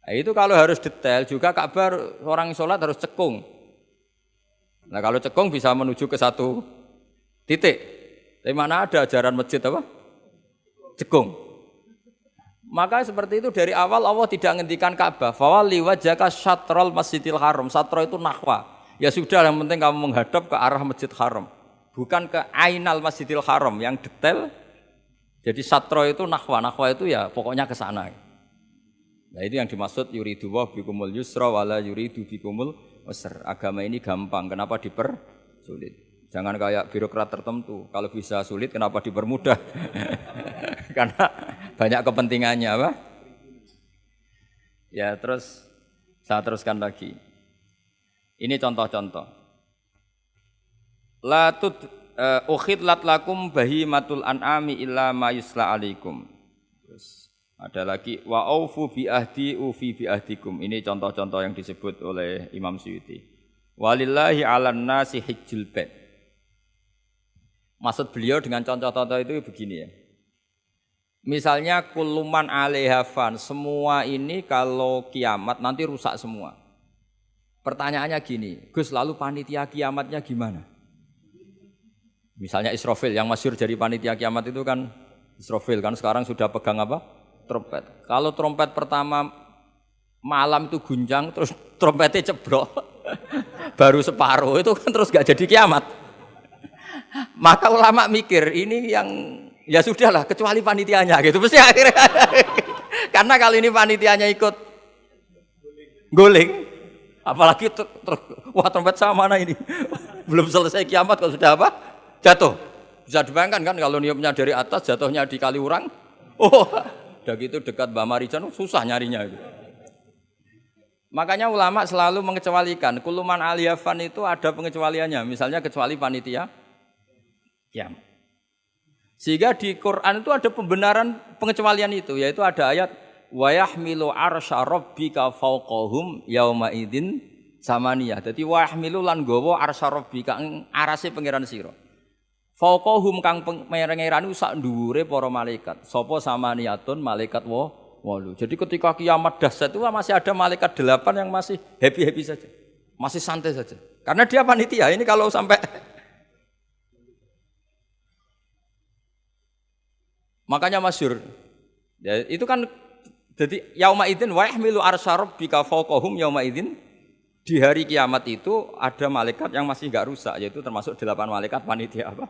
Nah, itu kalau harus detail juga Ka'bah orang sholat harus cekung. Nah kalau cekung bisa menuju ke satu titik. Tapi mana ada ajaran masjid apa? Cekung. Maka seperti itu dari awal Allah tidak menghentikan Ka'bah. Fawalli wajhaka syatrul Masjidil Haram. Satro itu nahwa. Ya sudah, yang penting kamu menghadap ke arah Masjid Haram. Bukan ke ainal Masjidil Haram yang detail. Jadi satro itu nahwa. Nahwa itu ya pokoknya ke sana. Nah itu yang dimaksud yuridu wa bikumul yusra wala yuridu bikumul usra. Agama ini gampang, kenapa dipersulit? Jangan kayak birokrat tertentu. Kalau bisa sulit kenapa dipermudah? Karena banyak kepentingannya apa? Ya terus saya teruskan lagi. Ini contoh-contoh. La tud ukhidlat lakum bahimatul an'ami illa ma yusla alaikum. Terus ada lagi wa aufu bi ahdi ufi bi ahdikum. Ini contoh-contoh yang disebut oleh Imam Suyuti. Walillahi 'alan nasi hajjul bait. Maksud beliau dengan contoh-contoh itu begini ya. Misalnya kuluman alehafan, semua ini kalau kiamat nanti rusak semua. Pertanyaannya gini, Gus lalu panitia kiamatnya gimana? Misalnya Israfil yang masyhur jadi panitia kiamat itu kan Israfil kan sekarang sudah pegang apa? Trompet. Kalau trompet pertama malam itu gunjang terus trompetnya ceblok baru separuh itu kan terus gak jadi kiamat. Maka ulama mikir ini yang ya sudahlah kecuali panitianya gitu mesti akhirnya. Karena kalau ini panitianya ikut guling apalagi wah trompet sama mana ini belum selesai kiamat kalau sudah apa jatuh. Bisa dibayangkan kan kalau niupnya dari atas jatuhnya di Kaliurang. Oh udah gitu dekat Mbak Marijan susah nyarinya itu. Makanya ulama selalu mengecualikan kuluman aliyafan itu ada pengecualiannya. Misalnya kecuali panitia kiamat. Sehingga di Quran itu ada pembenaran pengecualian itu, yaitu ada ayat wa yahmilu arsya rabbika fawqahum yauma idzin samaniyah. Dadi wa yahmilu lan gawa arsya rabbika arase pangeran sira. Fawqahum kang pangeran sak dhuwure para malaikat. Sapa samaniyatun malaikat 8. Jadi ketika kiamat dahsyat itu masih ada malaikat 8 yang masih happy-happy saja. Masih santai saja. Karena dia panitia. Ini kalau sampai makanya masyhur. Ya, itu kan jadi yauma idzin wa yahmilu arsya rabbika fawqahum yauma idzin. Di hari kiamat itu ada malaikat yang masih enggak rusak, yaitu termasuk 8 malaikat panitia apa?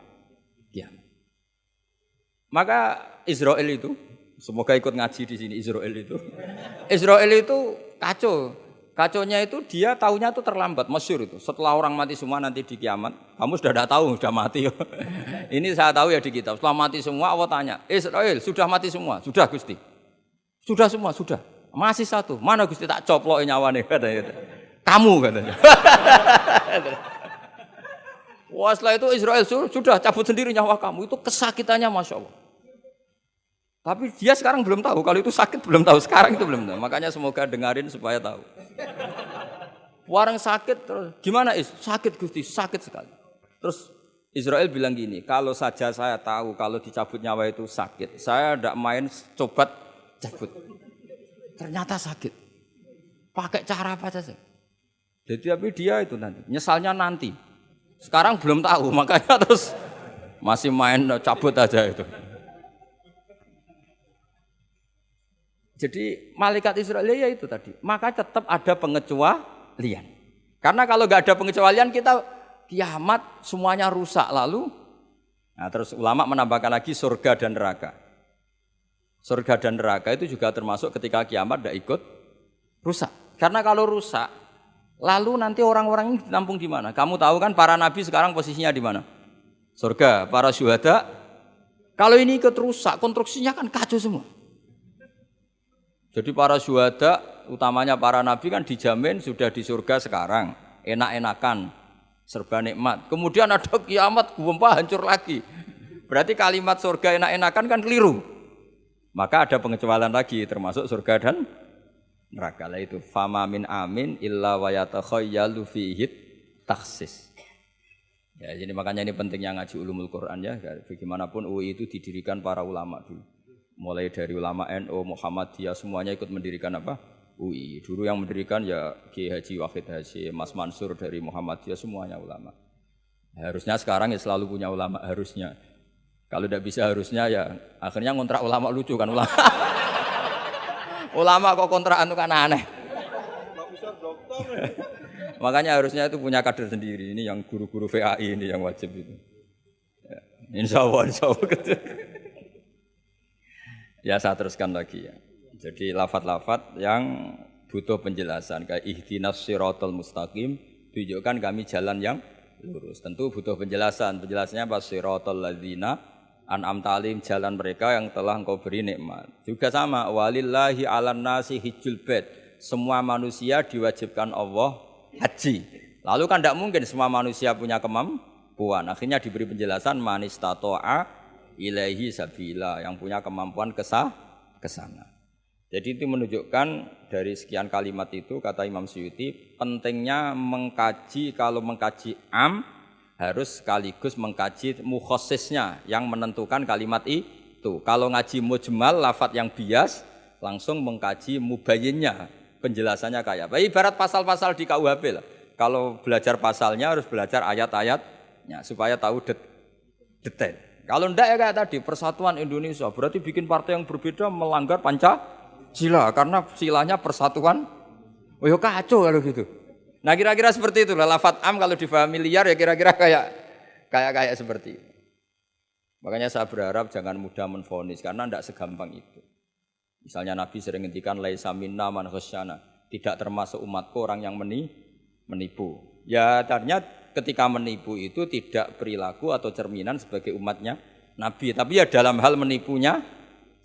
Kiamat. Maka Israel itu, semoga ikut ngaji di sini Israel itu kacau. Kacaunya itu dia tahunya itu terlambat, masyhur itu. Setelah orang mati semua nanti di kiamat, kamu sudah tidak tahu, sudah mati. Ini saya tahu ya di kitab. Setelah mati semua, Allah tanya, Israel sudah mati semua? Sudah Gusti. Sudah semua, sudah. Masih satu. Mana Gusti tak coplok nyawane katanya. Kamu katanya. Wah setelah itu Israel sudah cabut sendiri nyawa kamu. Itu kesakitannya Masya Allah. Tapi dia sekarang belum tahu, kalau itu sakit belum tahu, sekarang itu belum tahu. Makanya semoga dengarin supaya tahu. Orang sakit terus, gimana sakit Gusti, sakit sekali. Terus Israel bilang gini, kalau saja saya tahu kalau dicabut nyawa itu sakit, saya tidak main coba cabut. Ternyata sakit. Pakai cara apa saja. Jadi tapi dia itu nanti, nyesalnya nanti. Sekarang belum tahu, makanya terus masih main cabut aja itu. Jadi malaikat Israel ya itu tadi. Maka tetap ada pengecualian. Karena kalau nggak ada pengecualian kita kiamat semuanya rusak lalu. Nah, terus ulama menambahkan lagi surga dan neraka. Surga dan neraka itu juga termasuk ketika kiamat tidak ikut rusak. Karena kalau rusak, lalu nanti orang-orang ini ditampung di mana? Kamu tahu kan para nabi sekarang posisinya di mana? Surga, para syuhada. Kalau ini ikut rusak, konstruksinya kan kacau semua. Jadi para syuhada, utamanya para nabi kan dijamin sudah di surga sekarang, enak-enakan, serba nikmat. Kemudian ada kiamat, gempa hancur lagi. Berarti kalimat surga enak-enakan kan keliru. Maka ada pengecualian lagi, termasuk surga dan neraka. Lah itu fama min amin illa wa yatakhayyalu fihi taksis. Ya, jadi makanya ini pentingnya ngaji ulumul Quran ya. Bagaimanapun UI itu didirikan para ulama dulu. Mulai dari ulama NU, Muhammadiyah semuanya ikut mendirikan apa? UI. Dulu yang mendirikan ya Ki Haji Wahid Hasyim, Mas Mansur dari Muhammadiyah semuanya ulama. Harusnya sekarang ya selalu punya ulama harusnya. Kalau tidak bisa harusnya ya akhirnya ngontrak ulama lucu kan ulama. Ulama kok kontrakan itu kan aneh. Makanya harusnya itu punya kader sendiri. Ini yang guru-guru VAI ini yang wajib itu. Ya, insya Allah gitu. Ya saya teruskan lagi ya. Jadi lafadz-lafadz yang butuh penjelasan kayak ihdinas siratal mustaqim, tunjukkan kami jalan yang lurus. Tentu butuh penjelasan. Penjelasannya apa? Siratal ladzina an'amta 'alaihim, jalan mereka yang telah Engkau beri nikmat. Juga sama walillahi 'alan nasi hijjul bait. Semua manusia diwajibkan Allah haji. Lalu kan tidak mungkin semua manusia punya kemampuan. Akhirnya diberi penjelasan manistata'a ilaihi sabila, yang punya kemampuan ke sana. Jadi itu menunjukkan dari sekian kalimat itu kata Imam Suyuti pentingnya mengkaji, kalau mengkaji harus sekaligus mengkaji mukhassisnya yang menentukan kalimat itu. Kalau ngaji mujmal, lafadz yang bias, langsung mengkaji mubayyinnya, penjelasannya kayak apa. Ibarat pasal-pasal di KUHP lah. Kalau belajar pasalnya harus belajar ayat-ayatnya supaya tahu detail. Kalau enggak ya kayak tadi, persatuan Indonesia berarti bikin partai yang berbeda melanggar Pancasila karena silanya persatuan. Oh ya kacau kalau gitu. Nah kira-kira seperti itulah lafadz kalau difahami liar ya kira-kira kayak seperti itu. Makanya saya berharap jangan mudah menvonis karena tidak segampang itu. Misalnya Nabi sering ngendikan laisa minna man khasyana, tidak termasuk umatku orang yang menipu. Ya ternyata ketika menipu itu tidak perilaku atau cerminan sebagai umatnya Nabi, tapi ya dalam hal menipunya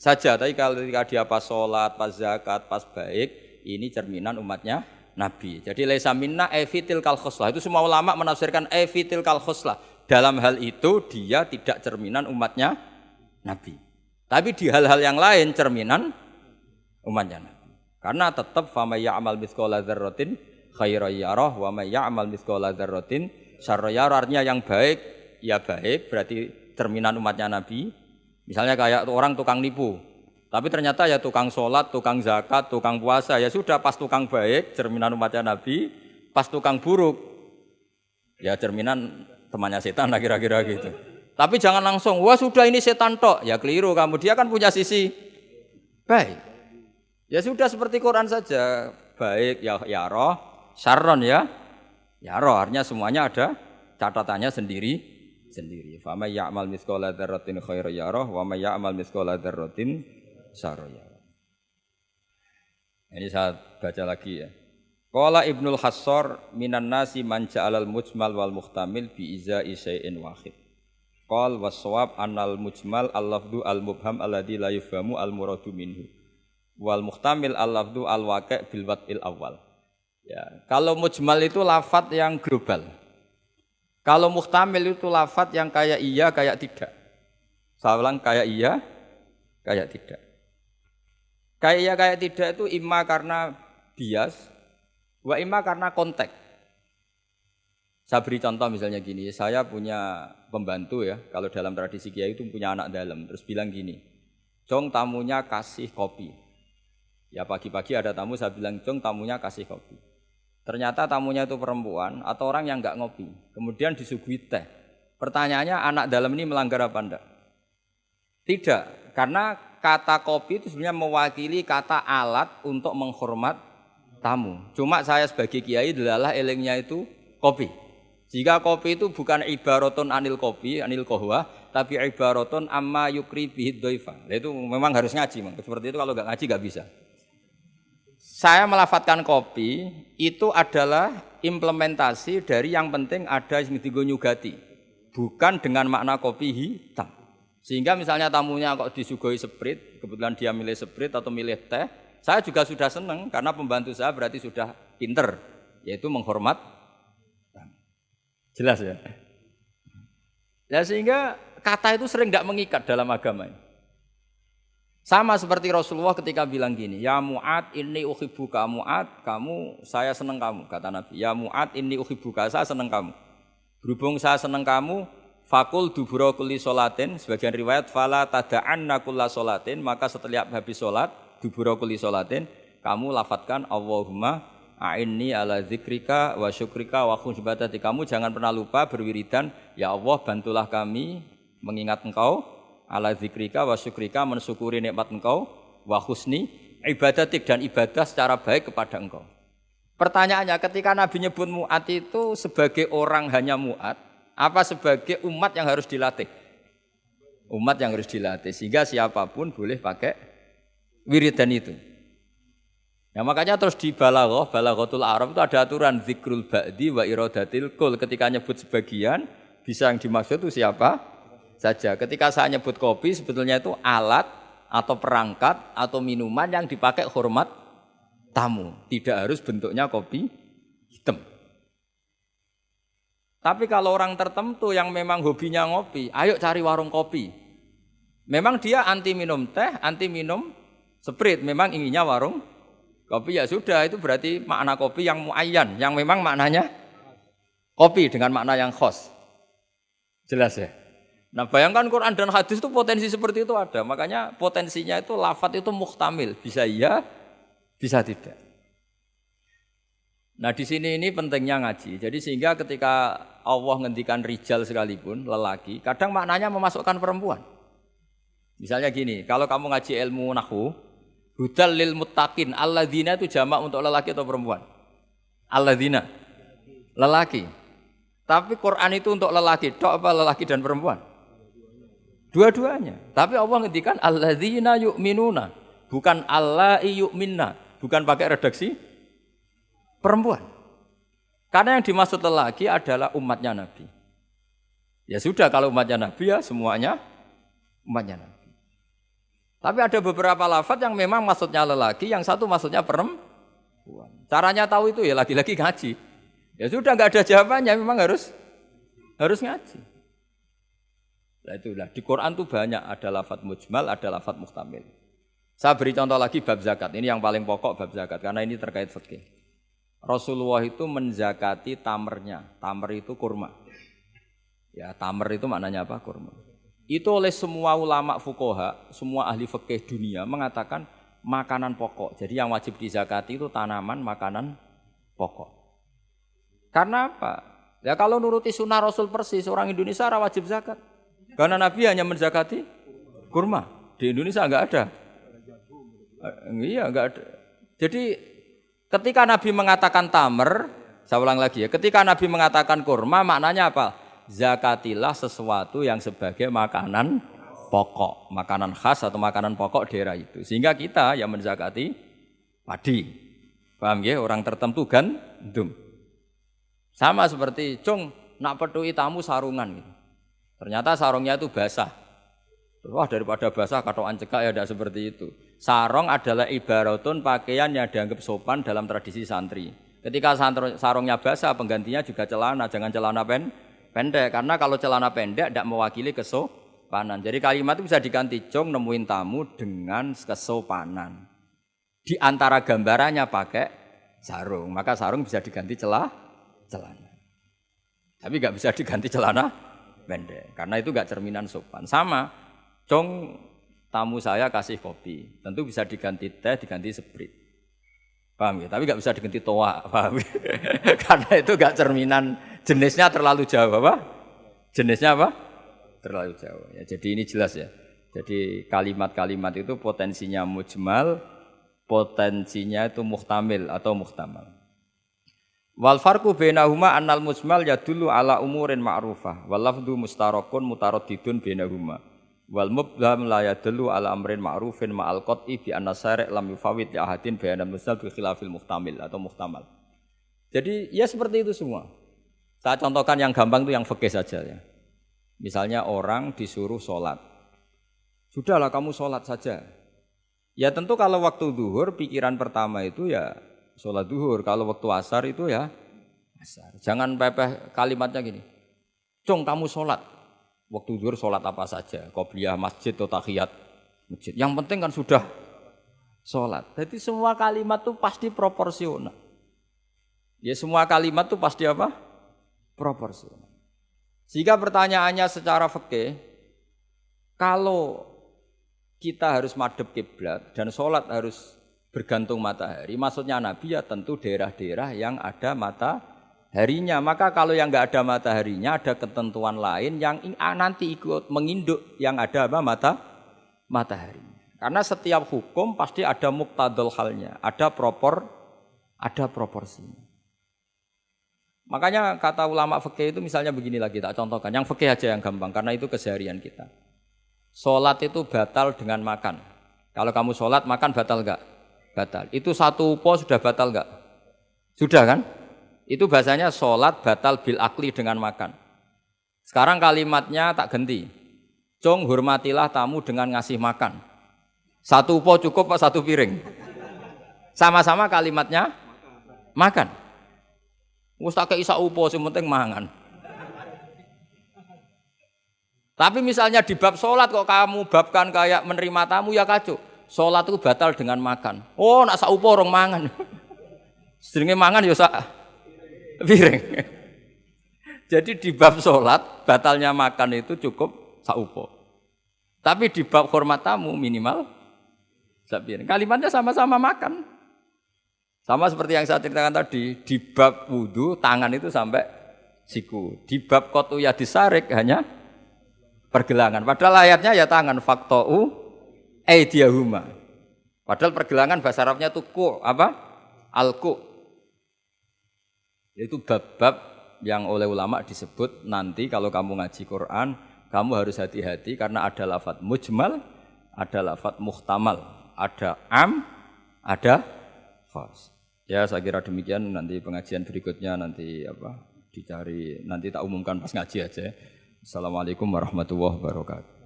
saja. Tapi kalau ketika dia pas sholat, pas zakat, pas baik, ini cerminan umatnya Nabi. Jadi laisa minna fitil kal khoslah. Itu semua ulama menafsirkan fitil kal khoslah. Dalam hal itu dia tidak cerminan umatnya Nabi. Tapi di hal-hal yang lain cerminan umatnya Nabi. Karena tetap fa may ya'mal mithqala dzarratin khairan yarah wa may ya'mal mithqala dzarratin syarran yarah. Artinya yang baik ya baik, berarti cerminan umatnya Nabi. Misalnya kayak orang tukang nipu. Tapi ternyata ya tukang sholat, tukang zakat, tukang puasa, ya sudah pas tukang baik, cerminan umatnya Nabi, pas tukang buruk, ya cerminan temannya setan lah kira-kira gitu. Tapi jangan langsung, wah sudah ini setan tok, ya keliru kamu, dia kan punya sisi baik. Ya sudah seperti Quran saja, baik ya roh, syarron ya roh, artinya semuanya ada catatannya sendiri. Fa may ya'mal mithqala dzarratin khairan yarah wa may ya'mal mithqala dzarratin syarran. Ini saya baca lagi ya. Qala Ibnul Hassar minan nasi man ja'alal mujmal wal muhtamil bi izai syai'in wahid. Qal was-shawab annal mujmal al-lafdu al-mubham alladzi la yufhamu al-muradu minhu. Wal muhtamil al-lafdu al-waqi' bil wad'il awal. Ya, kalau mujmal itu lafadz yang global. Kalau muhtamil itu lafadz yang kayak iya kayak tidak. Saya ulang, kayak iya kayak tidak. Kayak iya kayak tidak itu imma karena bias, wa imma karena konteks. Saya beri contoh misalnya gini, saya punya pembantu ya, kalau dalam tradisi kiai itu punya anak dalam, terus bilang gini, Jong tamunya kasih kopi. Ya pagi-pagi ada tamu, saya bilang Jong tamunya kasih kopi. Ternyata tamunya itu perempuan atau orang yang enggak ngopi, kemudian disuguhi teh. Pertanyaannya anak dalam ini melanggar apa enggak? Tidak, karena kata kopi itu sebenarnya mewakili kata alat untuk menghormat tamu. Cuma saya sebagai kiai adalah elingnya itu kopi. Jika kopi itu bukan ibaratun anil kopi, anil kohwa, tapi ibaratun amma yukri bihid doifa. Itu memang harus ngaji. Seperti itu kalau nggak ngaji nggak bisa. Saya melafatkan kopi itu adalah implementasi dari yang penting ada yang nyugati. Bukan dengan makna kopi hitam. Sehingga misalnya tamunya kok disuguhi sprit, kebetulan dia milih sprit atau milih teh, saya juga sudah senang karena pembantu saya berarti sudah pinter, yaitu menghormat. Jelas ya? Ya sehingga kata itu sering tidak mengikat dalam agama ini. Sama seperti Rasulullah ketika bilang gini, ya Mu'ad inni uhibbuka, Mu'ad kamu, saya senang kamu, kata Nabi. Ya Mu'ad inni uhibbuka, saya senang kamu. Berhubung saya senang kamu, fakul dubura kulli sholatin, sebagian riwayat fala tada'anna kulla sholatin, maka setiap habis sholat, dubura kulli sholatin, kamu lafadzkan Allahumma a'inni ala zikrika wa syukrika wa husni ibadati. Kamu jangan pernah lupa berwiridan, ya Allah bantulah kami mengingat Engkau, ala zikrika wa syukrika mensyukuri nikmat Engkau, wa husni ibadatik dan ibadah secara baik kepada Engkau. Pertanyaannya ketika Nabi nyebut Mu'ad itu sebagai orang hanya Mu'ad, apa sebagai umat yang harus dilatih? Umat yang harus dilatih sehingga siapapun boleh pakai wiridan itu. Ya makanya terus di balaghatul Arab itu ada aturan zikrul ba'di wa iradatil kul. Ketika nyebut sebagian, bisa yang dimaksud itu siapa saja. Ketika saya nyebut kopi, sebetulnya itu alat atau perangkat atau minuman yang dipakai hormat tamu. Tidak harus bentuknya kopi hitam. Tapi kalau orang tertentu yang memang hobinya ngopi, ayo cari warung kopi. Memang dia anti minum teh, anti minum sprit, memang inginnya warung kopi, ya sudah, itu berarti makna kopi yang muayyan, yang memang maknanya kopi dengan makna yang khos. Jelas ya? Nah bayangkan Quran dan hadis itu potensi seperti itu ada. Makanya potensinya itu lafadz itu muhtamil. Bisa iya, bisa tidak. Nah di sini ini pentingnya ngaji. Jadi sehingga ketika Allah ngendikan rijal sekalipun, lelaki, kadang maknanya memasukkan perempuan. Misalnya gini, kalau kamu ngaji ilmu nahwu, hudal lil muttaqin, alladzina itu jamak untuk lelaki atau perempuan? Alladzina, lelaki. Tapi Quran itu untuk lelaki, tok apa lelaki dan perempuan? Dua-duanya. Tapi Allah ngendikan alladzina yu'minuna, bukan allai yu'minna, bukan pakai redaksi perempuan. Karena yang dimaksud lelaki adalah umatnya Nabi. Ya sudah, kalau umatnya Nabi ya semuanya umatnya Nabi. Tapi ada beberapa lafaz yang memang maksudnya lelaki, yang satu maksudnya perempuan. Caranya tahu itu ya lagi-lagi ngaji. Ya sudah, nggak ada jawabannya, memang harus ngaji. Nah itulah di Quran tuh banyak ada lafaz mujmal, ada lafaz muhtamil. Saya beri contoh lagi bab zakat. Ini yang paling pokok bab zakat karena ini terkait fikih. Rasulullah itu menzakati tamernya. Tamer itu kurma. Ya, tamer itu maknanya apa? Kurma. Itu oleh semua ulama fuqaha, semua ahli fikih dunia mengatakan makanan pokok. Jadi yang wajib dizakati itu tanaman, makanan pokok. Karena apa? Ya kalau nuruti sunnah Rasul persis, orang Indonesia ora wajib zakat. Karena Nabi hanya menzakati kurma. Di Indonesia enggak ada. Iya, enggak ada. Jadi ketika Nabi mengatakan tamer, saya ulang lagi ya, ketika Nabi mengatakan kurma maknanya apa? Zakatilah sesuatu yang sebagai makanan pokok, makanan khas atau makanan pokok daerah itu. Sehingga kita yang menzakati padi. Paham ya? Orang tertentu gandum. Sama seperti cung nak petui tamu sarungan gitu. Ternyata sarungnya itu basah. Wah, daripada basah katokan cekak ya tidak seperti itu. Sarung adalah ibaratun pakaian yang dianggap sopan dalam tradisi santri. Ketika sarungnya basah, penggantinya juga celana, jangan celana pendek, karena kalau celana pendek tidak mewakili kesopanan. Jadi kalimat itu bisa diganti, cung nemuin tamu dengan kesopanan. Di antara gambarannya pakai sarung, maka sarung bisa diganti celana. Tapi nggak bisa diganti celana pendek, karena itu nggak cerminan sopan. Sama, cung tamu saya kasih kopi, tentu bisa diganti teh, diganti sprit. Paham ya? Tapi nggak bisa diganti toa, paham ya? Karena itu nggak cerminan. Jenisnya terlalu jauh apa? Jenisnya apa? Terlalu jauh. Ya, jadi ini jelas ya. Jadi kalimat-kalimat itu potensinya mujmal, potensinya itu muhtamil atau muhtamal. Wal farqu bainahuma annal mujmal yadullu ala umurin ma'rufah wal lafdhu mustarakun mutaraddidun bainahuma wal mubham la yadullu ala amrin ma'rufin ma'al qat'i bi anna syari' lam yufawwid li ahadin bayanal mujmal bi khilafil muhtamil atau muhtamal. Jadi ya seperti itu semua. Saya contohkan yang gampang itu yang fikih saja ya. Misalnya orang disuruh sholat. Sudahlah kamu sholat saja. Ya tentu kalau waktu zuhur pikiran pertama itu ya sholat zuhur, kalau waktu asar itu ya asar. Jangan pepeh kalimatnya gini. Cung kamu sholat. Waktu zuhur sholat apa saja, qobliyah masjid atau tahiyat masjid. Yang penting kan sudah sholat. Jadi semua kalimat itu pasti proporsional. Ya semua kalimat itu pasti apa? Proporsional. Jika pertanyaannya secara fikih, kalau kita harus madhep kiblat dan sholat harus bergantung matahari, maksudnya Nabi ya tentu daerah-daerah yang ada mataharinya. Maka kalau yang enggak ada mataharinya, ada ketentuan lain yang nanti ikut menginduk yang ada apa mataharinya. Karena setiap hukum pasti ada muqtadul halnya, ada proporsinya. Makanya kata ulama fikih itu misalnya begini lagi, tak contohkan. Yang fikih aja yang gampang, karena itu keseharian kita. Sholat itu batal dengan makan. Kalau kamu sholat, makan batal enggak? Batal. Itu satu upo sudah batal enggak? Sudah kan? Itu bahasanya sholat batal bil akli dengan makan. Sekarang kalimatnya tak ganti. Cung hormatilah tamu dengan ngasih makan. Satu upo cukup apa satu piring? Sama-sama kalimatnya makan. Wis tak kei sak upo sing penting mangan. Tapi misalnya di bab sholat kok kamu babkan kayak menerima tamu ya kacau. Sholat itu batal dengan makan. Oh nak sak upo orang mangan. Sedenge mangan ya sak piring. Jadi di bab sholat batalnya makan itu cukup sak upo. Tapi di bab hormat tamu minimal sak piring. Kalimatnya sama-sama makan. Sama seperti yang saya ceritakan tadi, di bab wudu tangan itu sampai siku. Di bab kotu ya disarik hanya pergelangan. Padahal ayatnya ya tangan faktou aidiyahuma. Padahal pergelangan bahasa Arabnya itu ku apa? Alku. Itu bab-bab yang oleh ulama disebut nanti kalau kamu ngaji Quran, kamu harus hati-hati karena ada lafadz mujmal, ada lafadz muhtamal, ada am, ada khas. Ya saya kira demikian, nanti pengajian berikutnya nanti apa dicari, nanti tak umumkan pas ngaji aja. Assalamualaikum warahmatullahi wabarakatuh.